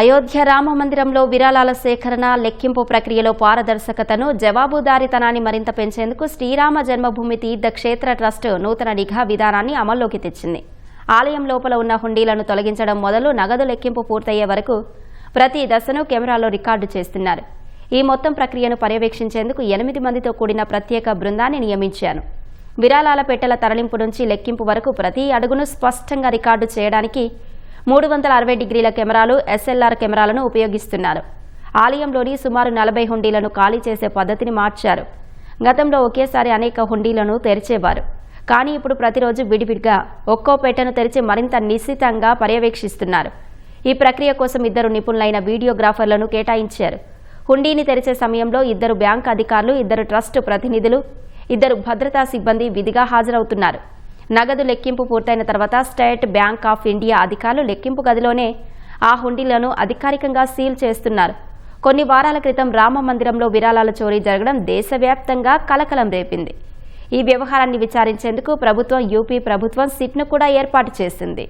అయోధ్య రామ మందిరంలో విరాళాల సేకరణ లెక్కింపు ప్రక్రియలో పారదర్శకతను జవాబుదారీతనాన్ని మరింత పెంచేందుకు శ్రీరామ జన్మభూమి తీర్థక్షేత్ర ట్రస్ట్ నూతన నిఘా విధానాన్ని అమల్లోకి తెచ్చింది. ఆలయం లోపల ఉన్న హుండీలను తొలగించడం మొదలు నగదు లెక్కింపు పూర్తయ్యే వరకు ప్రతి దశను కెమెరాలో రికార్డు చేస్తున్నారు. ఈ మొత్తం ప్రక్రియను పర్యవేక్షించేందుకు 8 మందితో కూడిన ప్రత్యేక బృందాన్ని నియమించారు. విరాళాల పెట్టెల తరలింపు నుంచి లెక్కింపు వరకు ప్రతి అడుగును స్పష్టంగా రికార్డు చేయడానికి 360 డిగ్రీల కెమెరాలు, SLR కెమెరాలను ఉపయోగిస్తున్నారు. ఆలయంలోని సుమారు 40 హుండీలను ఖాళీ చేసే పద్ధతిని మార్చారు. గతంలో ఒకేసారి అనేక హుండీలను తెరిచేవారు. కానీ ఇప్పుడు ప్రతిరోజు విడివిడిగా ఒక్కో పెట్టెను తెరిచి మరింత నిశితంగా పర్యవేక్షిస్తున్నారు. ఈ ప్రక్రియ కోసం 2 నిపుణులైన వీడియోగ్రాఫర్లను కేటాయించారు. హుండీని తెరిచే సమయంలో 2 బ్యాంక్ అధికారులు, 2 ట్రస్ట్ ప్రతినిధులు, 2 భద్రతా సిబ్బంది విధిగా హాజరవుతున్నారు. నగదు లెక్కింపు పూర్తయిన తర్వాత స్టేట్ బ్యాంక్ ఆఫ్ ఇండియా అధికారులు లెక్కింపు గదిలోనే ఆ హుండీలను అధికారికంగా సీల్ చేస్తున్నారు. కొన్ని వారాల క్రితం రామ మందిరంలో విరాళాల చోరీ జరగడం దేశవ్యాప్తంగా కలకలం రేపింది. ఈ వ్యవహారాన్ని విచారించేందుకు ప్రభుత్వం యూపీ ప్రభుత్వం సిట్ను కూడా ఏర్పాటు చేసింది.